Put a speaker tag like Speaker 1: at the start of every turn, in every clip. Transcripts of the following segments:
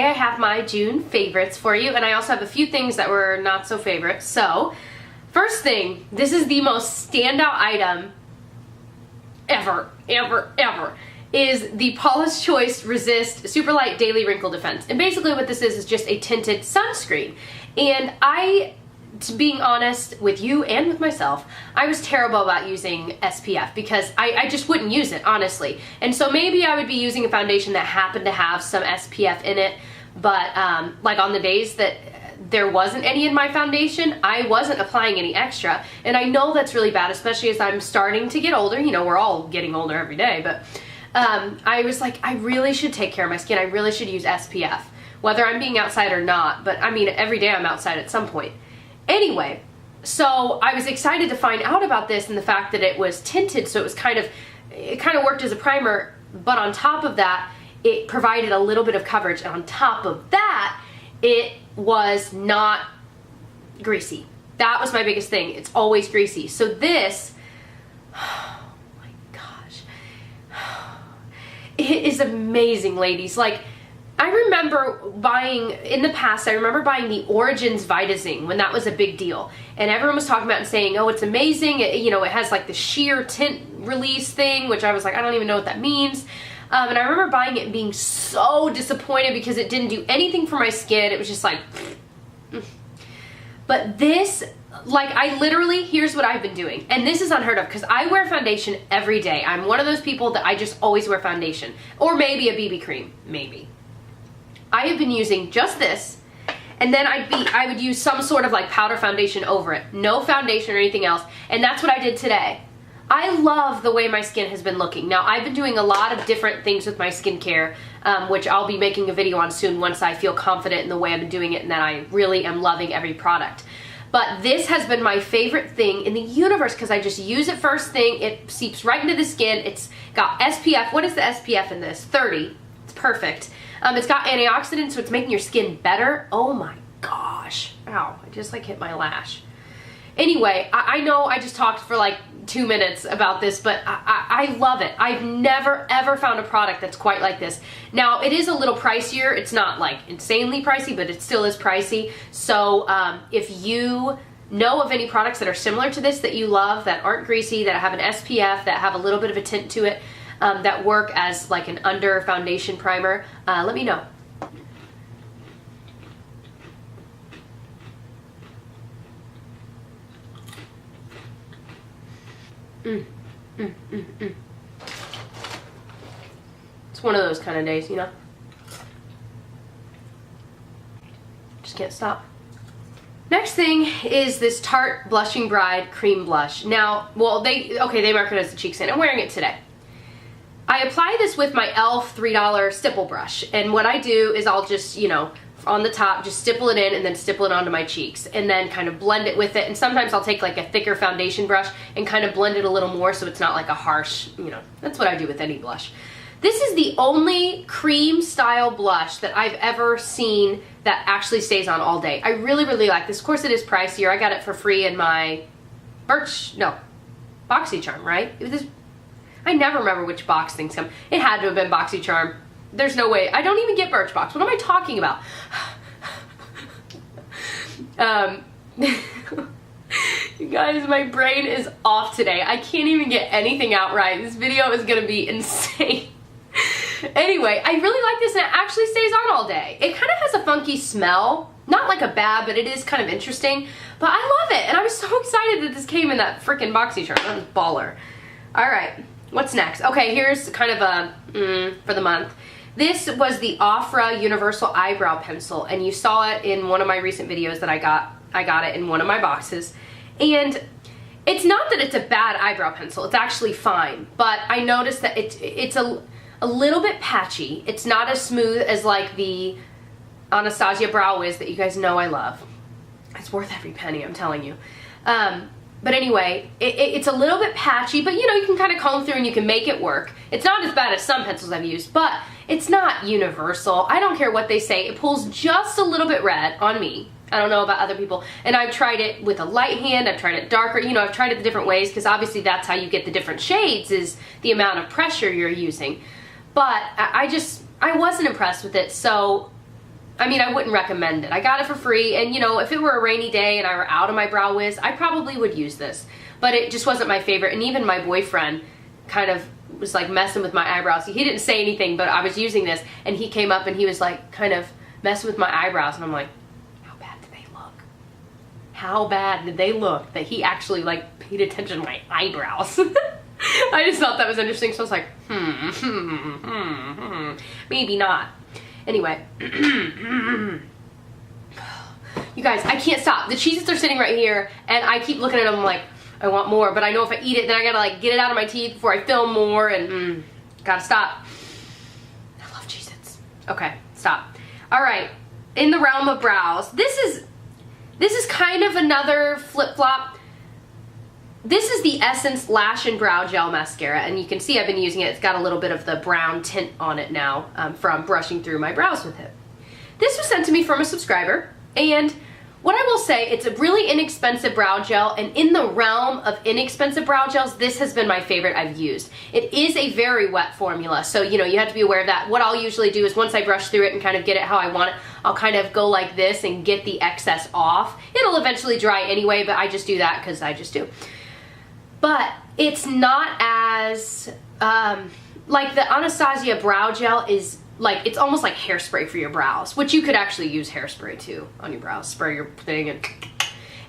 Speaker 1: today I have my June favorites for you, and I also have a few things that were not so favorite. So, first thing, this is the most standout item ever, is the Paula's Choice Resist Super Light Daily Wrinkle Defense. And basically what this is just a tinted sunscreen. And to being honest with you and with myself, I was terrible about using SPF because I just wouldn't use it, honestly. And so maybe I would be using a foundation that happened to have some SPF in it, but like on the days that there wasn't any in my foundation, I wasn't applying any extra. And I know that's really bad, especially as I'm starting to get older. You know, we're all getting older every day, but I was like, I really should take care of my skin. I really should use SPF, whether I'm being outside or not. But I mean, every day I'm outside at some point. Anyway, so I was excited to find out about this and the fact that it was tinted, so it kind of worked as a primer, but on top of that, it provided a little bit of coverage, and on top of that, it was not greasy. That was my biggest thing. It's always greasy. So this, oh my gosh, it is amazing, ladies. Like, I remember buying, in the past, I remember buying the Origins Vitazing when that was a big deal. And everyone was talking about it and saying, oh, it's amazing. You know, it has like the sheer tint release thing, which I was like, I don't even know what that means. And I remember buying it and being so disappointed because it didn't do anything for my skin. It was just like, but this, like, I literally, here's what I've been doing. And this is unheard of because I wear foundation every day. I'm one of those people that I just always wear foundation. Or maybe a BB cream, maybe. I have been using just this, and then I would use some sort of like powder foundation over it. No foundation or anything else, and that's what I did today. I love the way my skin has been looking. Now, I've been doing a lot of different things with my skincare, which I'll be making a video on soon once I feel confident in the way I've been doing it and that I really am loving every product. But this has been my favorite thing in the universe because I just use it first thing. It seeps right into the skin. It's got SPF. What is the SPF in this? 30. It's perfect. It's got antioxidants, so it's making your skin better. Oh my gosh. Ow, I just like hit my lash. Anyway, I know I just talked for like 2 minutes about this, but I love it. I've never ever found a product that's quite like this. Now, it is a little pricier. It's not like insanely pricey, but it still is pricey. So if you know of any products that are similar to this that you love, that aren't greasy, that have an SPF, that have a little bit of a tint to it, that work as like an under foundation primer, let me know. It's one of those kind of days, you know? Just can't stop. Next thing is this Tarte Blushing Bride Cream Blush. Now, well, they market it as a cheek tint. I'm wearing it today. I apply this with my e.l.f. $3 stipple brush, and what I do is I'll just, you know, on the top, just stipple it in and then stipple it onto my cheeks and then kind of blend it with it. And sometimes I'll take like a thicker foundation brush and kind of blend it a little more so it's not like a harsh, you know, that's what I do with any blush. This is the only cream style blush that I've ever seen that actually stays on all day. I really, really like this. Of course it is pricier. I got it for free in my BoxyCharm, right? I never remember which box things come. It had to have been BoxyCharm. There's no way. I don't even get Birchbox. What am I talking about? You guys, my brain is off today. I can't even get anything out right. This video is gonna be insane. Anyway, I really like this, and it actually stays on all day. It kind of has a funky smell. Not like a bad, but it is kind of interesting. But I love it, and I was so excited that this came in that freaking BoxyCharm. That was baller. All right. What's next? Okay, here's kind of a for the month. This was the Ofra Universal Eyebrow Pencil, and you saw it in one of my recent videos that I got it in one of my boxes. And it's not that it's a bad eyebrow pencil. It's actually fine, but I noticed that it's a little bit patchy. It's not as smooth as like the Anastasia Brow Wiz that you guys know I love. It's worth every penny, I'm telling you. But anyway, it's a little bit patchy, but you know, you can kind of comb through and you can make it work. It's not as bad as some pencils I've used, but it's not universal. I don't care what they say. It pulls just a little bit red on me. I don't know about other people. And I've tried it with a light hand, I've tried it darker, you know, I've tried it the different ways because obviously that's how you get the different shades is the amount of pressure you're using. But I wasn't impressed with it, so I mean, I wouldn't recommend it. I got it for free, and you know, if it were a rainy day and I were out of my Brow Wiz, I probably would use this. But it just wasn't my favorite, and even my boyfriend kind of was like messing with my eyebrows. He didn't say anything, but I was using this, and he came up and he was like kind of messing with my eyebrows, and I'm like, how bad did they look? How bad did they look that he actually like paid attention to my eyebrows? I just thought that was interesting, so I was like, maybe not. Anyway, you guys, I can't stop. The Cheez-Its are sitting right here, and I keep looking at them like, I want more, but I know if I eat it, then I gotta like get it out of my teeth before I film more, and gotta stop. I love Cheez-Its. Okay, stop. All right, in the realm of brows, this is kind of another flip-flop. This is the Essence Lash and Brow Gel Mascara, and you can see I've been using it. It's got a little bit of the brown tint on it now from brushing through my brows with it. This was sent to me from a subscriber, and what I will say, it's a really inexpensive brow gel, and in the realm of inexpensive brow gels, this has been my favorite I've used. It is a very wet formula, so you know, you have to be aware of that. What I'll usually do is once I brush through it and kind of get it how I want it, I'll kind of go like this and get the excess off. It'll eventually dry anyway, but I just do that because I just do. But it's not as, like the Anastasia brow gel is like, it's almost like hairspray for your brows, which you could actually use hairspray too on your brows, spray your thing and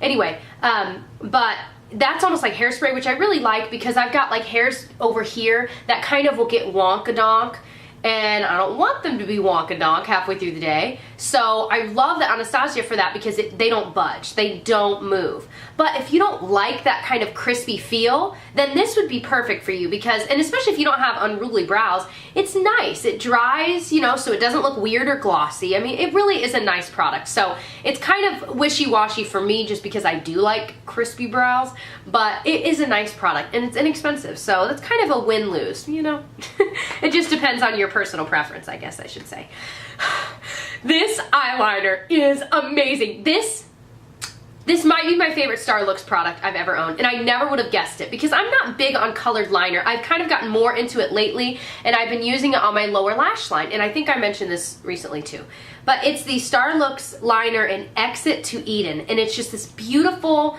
Speaker 1: anyway, but that's almost like hairspray, which I really like because I've got like hairs over here that kind of will get wonka-donk, and I don't want them to be wonka-donk halfway through the day. So I love the Anastasia for that because they don't budge, they don't move. But if you don't like that kind of crispy feel, then this would be perfect for you because, and especially if you don't have unruly brows, it's nice. It dries, you know, so it doesn't look weird or glossy. I mean, it really is a nice product. So it's kind of wishy-washy for me just because I do like crispy brows, but it is a nice product and it's inexpensive. So that's kind of a win-lose, you know? It just depends on your personal preference, I guess I should say. This eyeliner is amazing. This might be my favorite Starlooks product I've ever owned, and I never would have guessed it because I'm not big on colored liner. I've kind of gotten more into it lately, and I've been using it on my lower lash line, and I think I mentioned this recently too. But it's the Starlooks liner in Exit to Eden, and it's just this beautiful,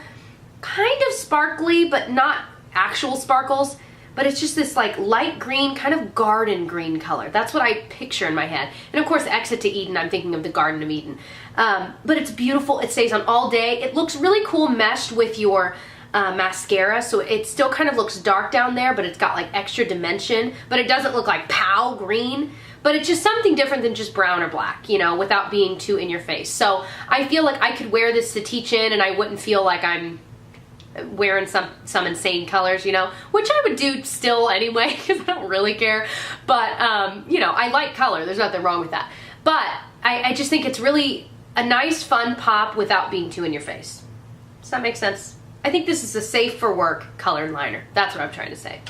Speaker 1: kind of sparkly, but not actual sparkles, but it's just this like light green, kind of garden green color. That's what I picture in my head. And of course, Exit to Eden, I'm thinking of the Garden of Eden. But it's beautiful, it stays on all day. It looks really cool meshed with your mascara, so it still kind of looks dark down there, but it's got like extra dimension, but it doesn't look like pal green. But it's just something different than just brown or black, you know, without being too in your face. So I feel like I could wear this to teach in and I wouldn't feel like I'm wearing some insane colors, you know, which I would do still anyway because I don't really care. But, you know, I like color. There's nothing wrong with that. But I just think it's really a nice, fun pop without being too in your face. Does that make sense? I think this is a safe for work colored liner. That's what I'm trying to say.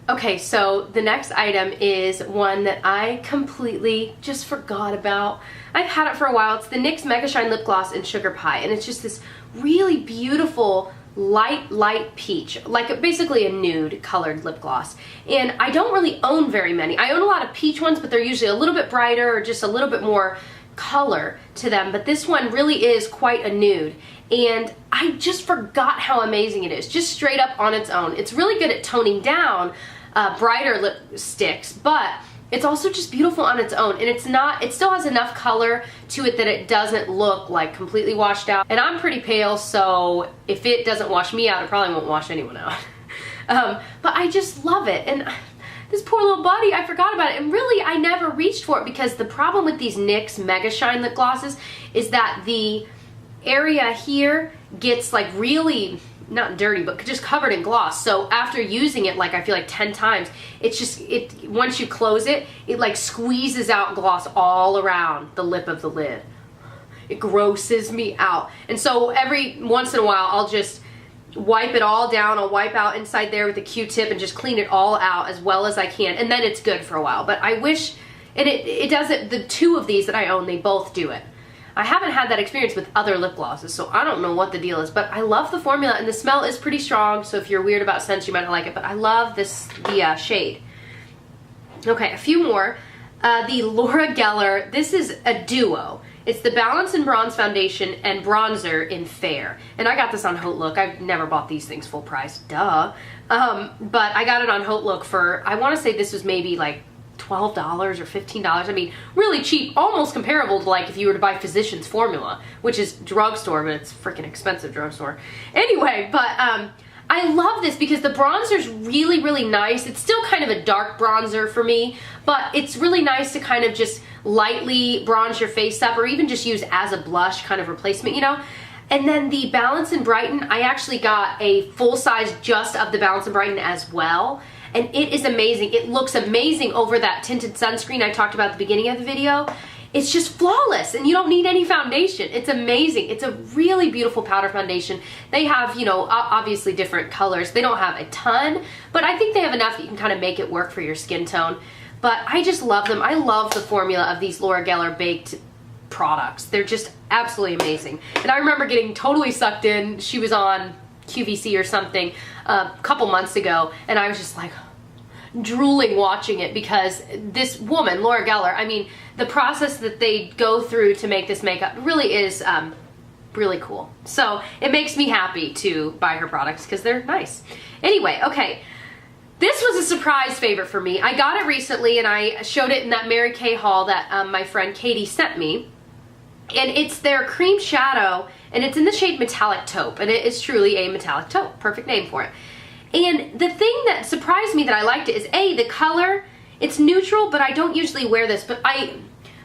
Speaker 1: Okay, so the next item is one that I completely just forgot about. I've had it for a while. It's the NYX Mega Shine Lip Gloss in Sugar Pie, and it's just this really beautiful light peach, like basically a nude colored lip gloss. And I don't really own very many. I own a lot of peach ones, but they're usually a little bit brighter or just a little bit more color to them, but this one really is quite a nude, and I just forgot how amazing it is, just straight up on its own. It's really good at toning down brighter lipsticks, but it's also just beautiful on its own, and it still has enough color to it that it doesn't look like completely washed out. And I'm pretty pale, so if it doesn't wash me out, it probably won't wash anyone out. But I just love it, and this poor little body, I forgot about it, and really I never reached for it because the problem with these NYX Mega Shine lip glosses is that the area here gets like really, not dirty, but just covered in gloss. So after using it, like I feel like 10 times, it's just, once you close it, it like squeezes out gloss all around the lip of the lid. It grosses me out. And so every once in a while, I'll just wipe it all down. I'll wipe out inside there with a Q-tip and just clean it all out as well as I can, and then it's good for a while. But I wish, and it does it, the two of these that I own, they both do it. I haven't had that experience with other lip glosses, so I don't know what the deal is, but I love the formula, and the smell is pretty strong, so if you're weird about scents, you might not like it, but I love the shade. Okay, a few more. the Laura Geller, this is a duo. It's the Balance and Bronze Foundation and Bronzer in Fair. And I got this on Haute Look. I've never bought these things full price, duh. But I got it on Haute Look for, I want to say this was maybe like $12 or $15. I mean, really cheap, almost comparable to like if you were to buy Physicians Formula, which is drugstore, but it's freaking expensive drugstore. Anyway, but I love this because the bronzer's really, really nice. It's still kind of a dark bronzer for me, but it's really nice to kind of just lightly bronze your face up or even just use as a blush kind of replacement, you know? And then the Balance and Brighten, I actually got a full size just of the Balance and Brighten as well. And it is amazing. It looks amazing over that tinted sunscreen I talked about at the beginning of the video. It's just flawless and you don't need any foundation. It's amazing. It's a really beautiful powder foundation. They have, you know, obviously different colors. They don't have a ton, but I think they have enough that you can kind of make it work for your skin tone. But I just love them. I love the formula of these Laura Geller baked products. They're just absolutely amazing. And I remember getting totally sucked in. She was on QVC or something a couple months ago, and I was just like drooling watching it because this woman, Laura Geller, I mean, the process that they go through to make this makeup really is really cool. So it makes me happy to buy her products because they're nice. Anyway, okay. This was a surprise favorite for me. I got it recently and I showed it in that Mary Kay haul that my friend Katie sent me. And it's their cream shadow and it's in the shade Metallic Taupe. And it is truly a metallic taupe. Perfect name for it. And the thing that surprised me that I liked it is the color. It's neutral, but I don't usually wear this, but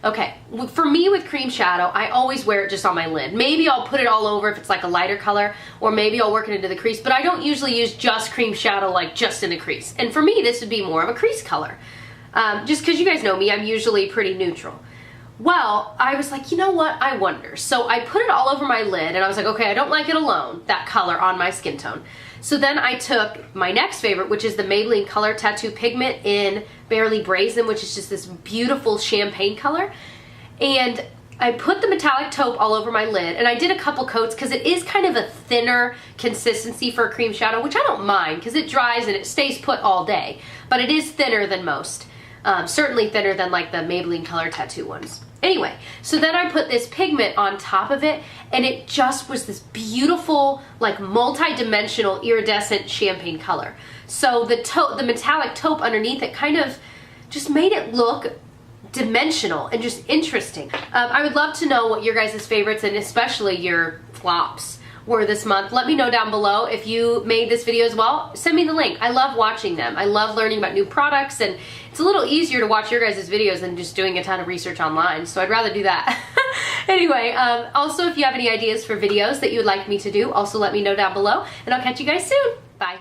Speaker 1: okay, for me with cream shadow, I always wear it just on my lid. Maybe I'll put it all over if it's like a lighter color, or maybe I'll work it into the crease, but I don't usually use just cream shadow like just in the crease. And for me, this would be more of a crease color. Just because you guys know me, I'm usually pretty neutral. Well, I was like, you know what, I wonder. So I put it all over my lid, and I was like, okay, I don't like it alone, that color on my skin tone. So then I took my next favorite, which is the Maybelline Color Tattoo Pigment in Barely Brazen, which is just this beautiful champagne color. And I put the metallic taupe all over my lid, and I did a couple coats because it is kind of a thinner consistency for a cream shadow, which I don't mind because it dries and it stays put all day. But it is thinner than most. Certainly thinner than like the Maybelline Color Tattoo ones. Anyway, so then I put this pigment on top of it, and it just was this beautiful, like multi-dimensional iridescent champagne color. So the metallic taupe underneath it kind of just made it look dimensional and just interesting. I would love to know what your guys' favorites and especially your flops were this month. Let me know down below if you made this video as well. Send me the link. I love watching them. I love learning about new products, and it's a little easier to watch your guys' videos than just doing a ton of research online, so I'd rather do that. Anyway, also if you have any ideas for videos that you would like me to do, also let me know down below, and I'll catch you guys soon. Bye.